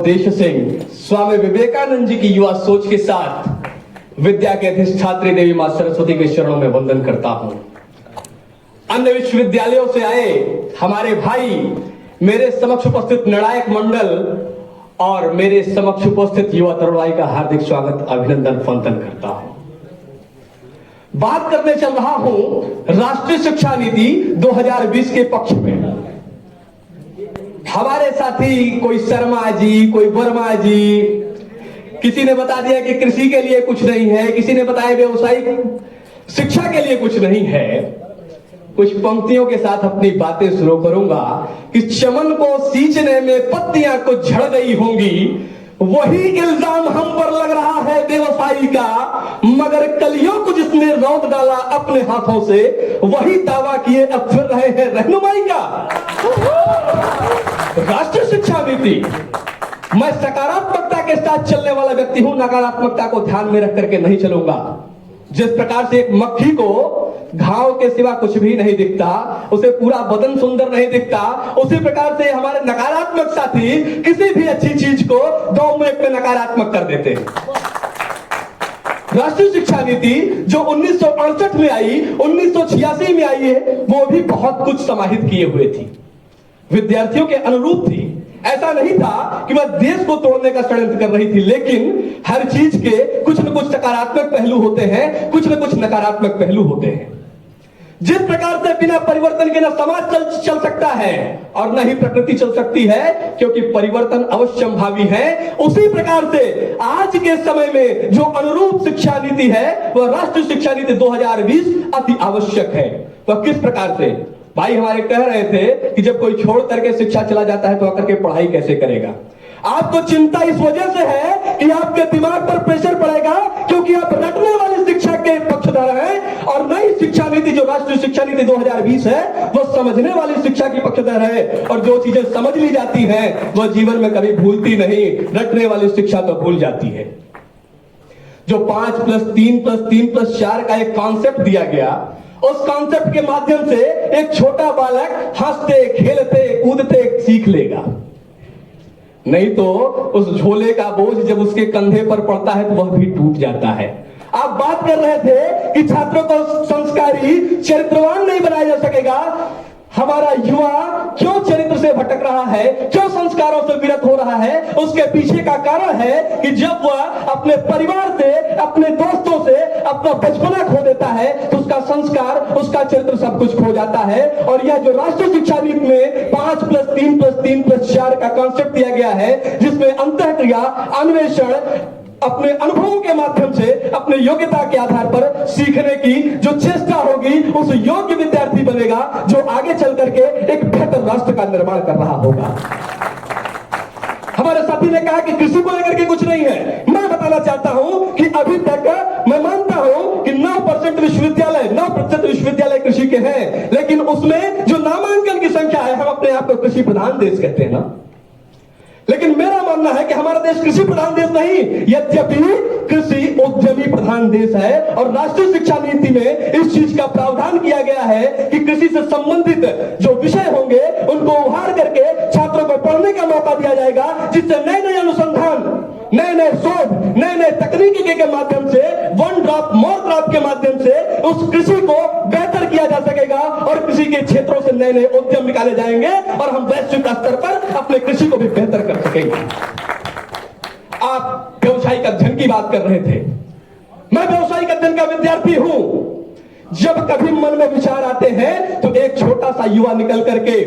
उद्देश्य से स्वामी विवेकानंद जी की युवा सोच के साथ विद्या के अधिष्ठात्री देवी मां सरस्वती के चरणों में वंदन करता हूं। अन्य विश्वविद्यालयों से आए हमारे भाई, मेरे समक्ष उपस्थित निर्णायक मंडल और मेरे समक्ष उपस्थित युवा तरुणाई का हार्दिक स्वागत, अभिनंदन, वंदन करता हूं। बात करने चल रहा हूं राष्ट्रीय शिक्षा नीति 2020 के पक्ष में। हमारे साथी कोई शर्मा जी, कोई वर्मा जी, किसी ने बता दिया कि कृषि के लिए कुछ नहीं है, किसी ने बताया व्यवसायिक शिक्षा के लिए कुछ नहीं है। कुछ पंक्तियों के साथ अपनी बातें शुरू करूंगा कि चमन को सींचने में पत्तियां कुछ झड़ गई होंगी, वही इल्जाम हम पर लग रहा है व्यवसायी का, मगर कलियों को जिसने रौंद डाला अपने हाथों से, वही दावा किए अब फिर रहे हैं रहनुमाई का। राष्ट्रीय शिक्षा नीति, मैं सकारात्मकता के साथ चलने वाला व्यक्ति हूं, नकारात्मकता को ध्यान में रख करके नहीं चलूंगा। जिस प्रकार से एक मक्खी को घाव के सिवा कुछ भी नहीं दिखता, उसे पूरा बदन सुंदर नहीं दिखता, उसी प्रकार से हमारे नकारात्मक साथी किसी भी अच्छी चीज को 2 मिनट में नकारात्मक कर देते हैं। राष्ट्रीय शिक्षा नीति जो 1968 में आई, 1986 में आई है, वो भी बहुत कुछ समाहित किए हुए थी, विद्यार्थियों के अनुरूप थी। ऐसा नहीं था कि वह देश को तोड़ने का षड्यंत्र कर रही थी, लेकिन हर चीज के कुछ न कुछ सकारात्मक पहलू होते हैं, कुछ न कुछ नकारात्मक पहलू होते हैं। जिस प्रकार से बिना परिवर्तन के न समाज चल सकता है और न ही प्रकृति चल सकती है, क्योंकि परिवर्तन अवश्यंभावी है, उसी प्रकार से आज के समय में जो अनुरूप शिक्षा नीति है, वह राष्ट्रीय शिक्षा नीति 2020 अति आवश्यक है। वह किस प्रकार से? भाई हमारे कह रहे थे कि जब कोई छोड़ करके शिक्षा चला जाता है तो आकर के पढ़ाई कैसे करेगा। आपको चिंता इस वजह से है कि आपके दिमाग पर प्रेशर पड़ेगा, क्योंकि आप रटने वाली शिक्षा के पक्षधर हैं, और नई शिक्षा नीति जो राष्ट्रीय शिक्षा नीति 2020 है, वो समझने वाली शिक्षा की पक्षधर है, और जो चीजें समझ ली जाती हैं वह जीवन में कभी भूलती नहीं। रटने वाली शिक्षा तो भूल जाती है। जो 5+3+3+4 का एक कॉन्सेप्ट दिया गया, उस कॉन्सेप्ट के माध्यम से एक छोटा बालक हंसते खेलते कूदते सीख लेगा, नहीं तो उस झोले का बोझ जब उसके कंधे पर पड़ता है तो वह भी टूट जाता है। आप बात कर रहे थे कि छात्रों को संस्कारी चरित्रवान नहीं बनाया जा सकेगा। हमारा युवा क्यों चरित्र से भटक रहा है, क्यों संस्कारों से विरत हो रहा है, उसके पीछे का कारण है कि जब वह अपने परिवार से, अपने दोस्तों से अपना बचपना खो देता है तो उसका संस्कार, उसका चरित्र सब कुछ खो जाता है। और यह जो राष्ट्रीय शिक्षा नीति में 5+3+3+4 का कॉन्सेप्ट दिया गया है, जिसमें अंतःक्रिया, अन्वेषण, अपने अनुभवों के माध्यम से, अपने योग्यता के आधार पर सीखने की जो चेष्टा होगी, उस योग्य विद्यार्थी बनेगा जो आगे चल करके एक बेहतर राष्ट्र का निर्माण कर रहा होगा। हमारे साथी ने कहा कि कृषि को लेकर के कुछ नहीं है। मैं बताना चाहता हूं कि अभी तक मैं मानता हूं कि 9% विश्वविद्यालय कृषि के हैं, लेकिन उसमें जो नामांकन की संख्या है, हम अपने आप को कृषि प्रधान देश कहते हैं ना, लेकिन मेरा मानना है कि हमारा देश कृषि प्रधान देश नहीं, यद्यपि कृषि उद्यमी प्रधान देश है। और राष्ट्रीय शिक्षा नीति में इस चीज का प्रावधान किया गया है कि कृषि से संबंधित जो विषय होंगे उनको उभार करके छात्रों को पढ़ने का मौका दिया जाएगा, जिससे नए नए अनुसंधान, नए नए शोध, नए नए तकनीकी के माध्यम से, वन ड्रॉप मोर क्रॉप के माध्यम से उस कृषि को बेहतर किया जा सकेगा, और कृषि के क्षेत्रों से नए नए उद्यम निकाले जाएंगे, और हम वैश्विक स्तर पर अपने कृषि को भी बेहतर कर सकेंगे। आप व्यवसायिक अध्ययन की बात कर रहे थे। मैं व्यवसायिक अध्ययन का विद्यार्थी हूं। जब कभी मन में विचार आते हैं तो एक छोटा सा युवा निकल करके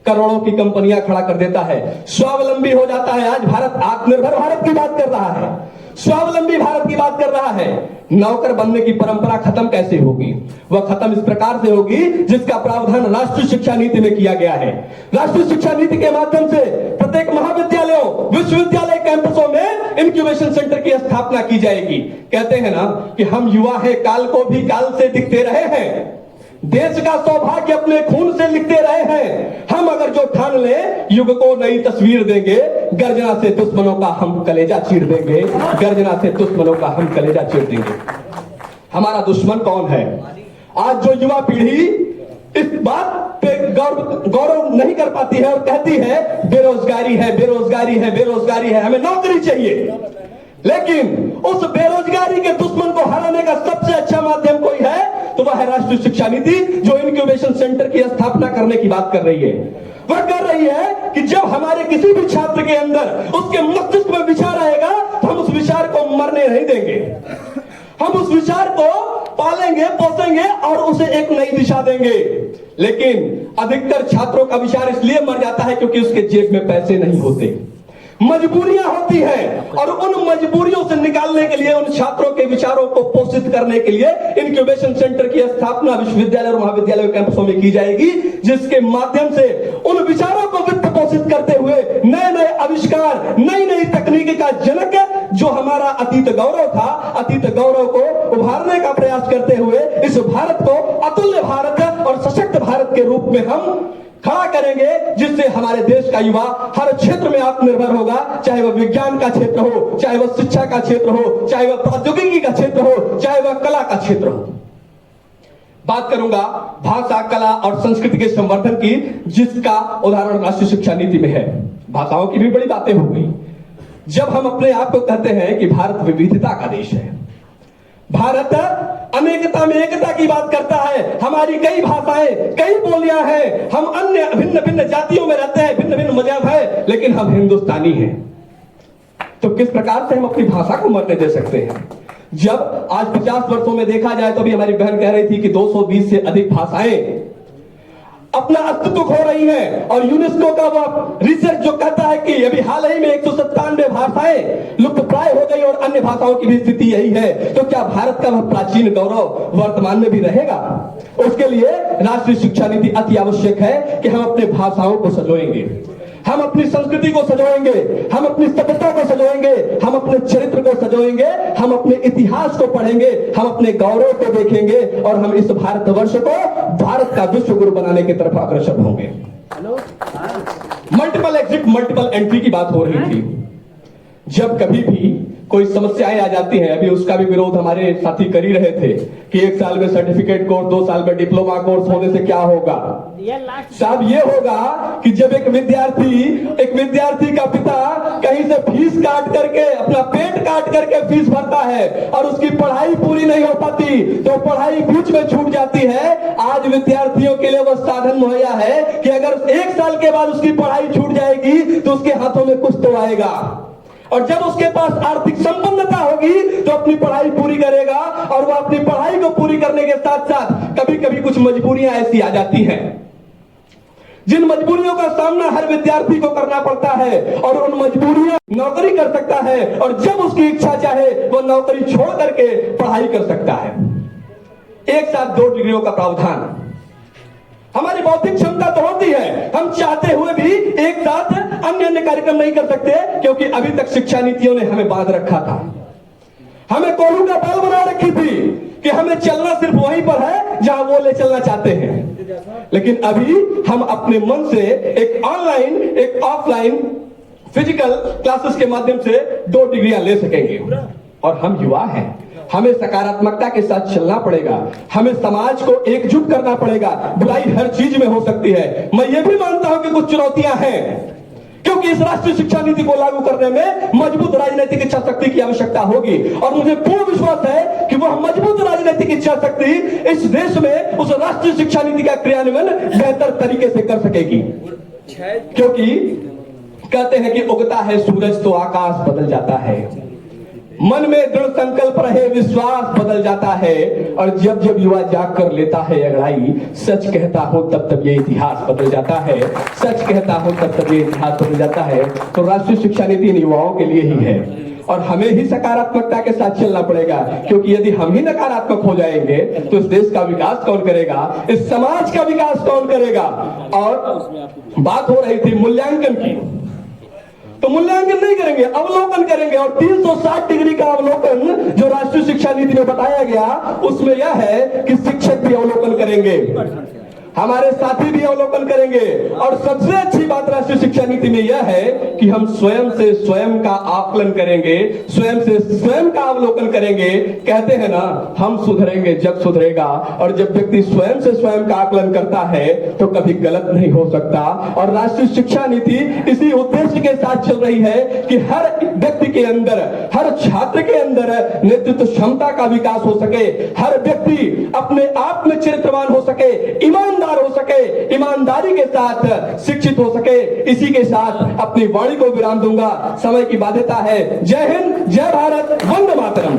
करोड़ों की कंपनियां खड़ा कर देता है, स्वावलंबी हो जाता है। आज भारत आत्मनिर्भर भारत की बात कर रहा है, स्वावलंबी भारत की बात कर रहा है। नौकर बनने की परंपरा खत्म कैसे होगी? वह खत्म इस प्रकार से होगी जिसका प्रावधान राष्ट्रीय शिक्षा नीति में किया गया है। राष्ट्रीय शिक्षा नीति के माध्यम से प्रत्येक महाविद्यालयों, विश्वविद्यालय कैंपसों में इंक्यूबेशन सेंटर की स्थापना की जाएगी। कहते हैं ना कि हम युवा हैं, काल को भी काल से दिखते रहे हैं, देश का सौभाग्य अपने खून से लिखते रहे हैं। हम अगर जो ठान ले, युग को नई तस्वीर देंगे, गर्जना से दुश्मनों का हम कलेजा चीर देंगे, गर्जना से दुश्मनों का हम कलेजा चीर देंगे। हमारा दुश्मन कौन है? आज जो युवा पीढ़ी इस बात पे गौरव नहीं कर पाती है और कहती है बेरोजगारी है, बेरोजगारी है, बेरोजगारी है, हमें नौकरी चाहिए। लेकिन उस बेरोजगारी के दुश्मन को हराने का सबसे अच्छा माध्यम कोई है तो वह है राष्ट्रीय शिक्षा नीति, जो इनक्यूबेशन सेंटर की स्थापना करने की बात कर रही है। वह कर रही है कि जब हमारे किसी भी छात्र के अंदर उसके मस्तिष्क में विचार आएगा तो हम उस विचार को मरने नहीं देंगे, हम उस विचार को पालेंगे, पोसेंगे और उसे एक नई दिशा देंगे। लेकिन अधिकतर छात्रों का विचार इसलिए मर जाता है क्योंकि उसके जेब में पैसे नहीं होते, मजबूरियां होती हैं, और उन मजबूरियों से निकालने के लिए, उन छात्रों के विचारों को पोषित करने के लिए इनक्यूबेशन सेंटर की स्थापना विश्वविद्यालय और महाविद्यालय कैंपसों में की जाएगी, जिसके माध्यम से उन विचारों को वित्त पोषित करते हुए नए नए आविष्कार, नई नई तकनीकी का जनक जो हमारा अतीत गौरव था, अतीत गौरव को उभारने का प्रयास करते हुए इस भारत को अतुल्य भारत और सशक्त भारत के रूप में हम खड़ा करेंगे, जिससे हमारे देश का युवा हर क्षेत्र में आत्मनिर्भर होगा, चाहे वह विज्ञान का क्षेत्र हो, चाहे वह शिक्षा का क्षेत्र हो, चाहे वह प्रौद्योगिकी का क्षेत्र हो, चाहे वह कला का क्षेत्र हो। बात करूंगा भाषा, कला और संस्कृति के संवर्धन की, जिसका उदाहरण राष्ट्रीय शिक्षा नीति में है। भाषाओं की भी बड़ी बातें हो गई। जब हम अपने आप को कहते हैं कि भारत विविधता का देश है, भारत अनेकता में एकता की बात करता है, हमारी कई भाषाएं, कई बोलियां हैं, हम अन्य भिन्न भिन्न जातियों में रहते हैं, भिन्न भिन्न मजहब है, लेकिन हम हिंदुस्तानी हैं। तो किस प्रकार से हम अपनी भाषा को मरने दे सकते हैं? जब आज 50 वर्षों में देखा जाए तो भी हमारी बहन कह रही थी कि 220 से अधिक भाषाएं अपना अस्तित्व खो रही है, और यूनेस्को का वह रिसर्च जो कहता है कि अभी हाल ही में 197 भाषाएं लुप्त प्राय हो गई और अन्य भाषाओं की भी स्थिति यही है, तो क्या भारत का वह प्राचीन गौरव वर्तमान में भी रहेगा? उसके लिए राष्ट्रीय शिक्षा नीति अति आवश्यक है कि हम अपने भाषाओं को संजोएंगे, हम अपनी संस्कृति को संजोएंगे, हम अपनी सभ्यता को संजोएंगे, हम अपने चरित्र को संजोएंगे, हम अपने इतिहास को पढ़ेंगे, हम अपने गौरव को देखेंगे, और हम इस भारतवर्ष को भारत का विश्व गुरु बनाने की तरफ अग्रसर होंगे। मल्टीपल एग्जिट मल्टीपल एंट्री की बात हो रही थी। जब कभी भी कोई समस्याएं आ जाती हैं, अभी उसका भी विरोध हमारे साथी कर ही रहे थे कि 1 साल में सर्टिफिकेट कोर्स, 2 साल में डिप्लोमा कोर्स होने से क्या होगा? साहब ये होगा कि जब एक विद्यार्थी का पिता कहीं से फीस काट करके, अपना पेट काट करके फीस भरता है और उसकी पढ़ाई पूरी नहीं हो पाती, तो पढ़ाई बीच में छूट जाती है। आज विद्यार्थियों के लिए वह साधन मुहैया है कि अगर 1 साल के बाद उसकी पढ़ाई छूट जाएगी तो उसके हाथों में कुछ तो आएगा, और जब उसके पास आर्थिक संपन्नता होगी तो अपनी पढ़ाई पूरी करेगा, और वह अपनी पढ़ाई को पूरी करने के साथ साथ कभी कभी कुछ मजबूरियां ऐसी आ जाती हैं, जिन मजबूरियों का सामना हर विद्यार्थी को करना पड़ता है, और उन मजबूरियों नौकरी कर सकता है, और जब उसकी इच्छा चाहे वह नौकरी छोड़ करके पढ़ाई कर सकता है। एक साथ 2 डिग्रियों का प्रावधान, हमारी बौद्धिक क्षमता तो होती है, हम चाहते हुए भी एक साथ अन्य अन्य कार्यक्रम नहीं कर सकते, क्योंकि अभी तक शिक्षा नीतियों ने हमें बांध रखा था, हमें कोल्हू का बाल बना रखी थी कि हमें चलना सिर्फ वहीं पर है जहां वो ले चलना चाहते हैं। लेकिन अभी हम अपने मन से एक ऑनलाइन, एक ऑफलाइन फिजिकल क्लासेस के माध्यम से 2 डिग्रियां ले सकेंगे, और हम युवा हैं, हमें सकारात्मकता के साथ चलना पड़ेगा, हमें समाज को एकजुट करना पड़ेगा। बुराई हर चीज में हो सकती है, मैं ये भी मानता हूं कि कुछ चुनौतियां हैं, क्योंकि इस राष्ट्रीय शिक्षा नीति को लागू करने में मजबूत राजनीतिक इच्छा शक्ति की आवश्यकता होगी, और मुझे पूर्ण विश्वास है कि वह मजबूत राजनीतिक इच्छा शक्ति इस देश में उस राष्ट्रीय शिक्षा नीति का क्रियान्वयन बेहतर तरीके से कर सकेगी। क्योंकि कहते हैं कि उगता है सूरज तो आकाश बदल जाता है, मन में दृढ़ संकल्प रहे विश्वास बदल जाता है, और जब जब युवा जाग कर लेता है अगड़ाई, सच कहता हूं तब तब ये इतिहास बदल जाता है, सच कहता हूं तब तब ये इतिहास बदल जाता है। तो राष्ट्रीय शिक्षा नीति इन युवाओं के लिए ही है, और हमें ही सकारात्मकता के साथ चलना पड़ेगा, क्योंकि यदि हम ही नकारात्मक हो जाएंगे तो इस देश का विकास कौन करेगा, इस समाज का विकास कौन करेगा। और बात हो रही थी मूल्यांकन की, तो मूल्यांकन नहीं करेंगे, अवलोकन करेंगे, और 360 डिग्री का अवलोकन जो राष्ट्रीय शिक्षा नीति में बताया गया उसमें यह है कि शिक्षक भी अवलोकन करेंगे, हमारे साथी भी अवलोकन करेंगे। और सबसे अच्छी बात राष्ट्रीय शिक्षा नीति में यह है कि हम स्वयं से स्वयं का आकलन करेंगे, स्वयं से स्वयं का अवलोकन करेंगे। कहते हैं ना, हम सुधरेंगे जग सुधरेगा। और जब व्यक्ति स्वयं से स्वयं का आकलन करता है तो कभी गलत नहीं हो सकता। और राष्ट्रीय शिक्षा नीति इसी उद्देश्य के साथ चल रही है कि हर व्यक्ति के अंदर, हर छात्र के अंदर नेतृत्व क्षमता का विकास हो सके, हर व्यक्ति अपने आप में चरित्रवान हो सके, ईमानदार हो सके, ईमानदारी के साथ शिक्षित हो सके। इसी के साथ अपनी वाणी को विराम दूंगा, समय की बाध्यता है। जय हिंद, जय भारत, वंदे मातरम।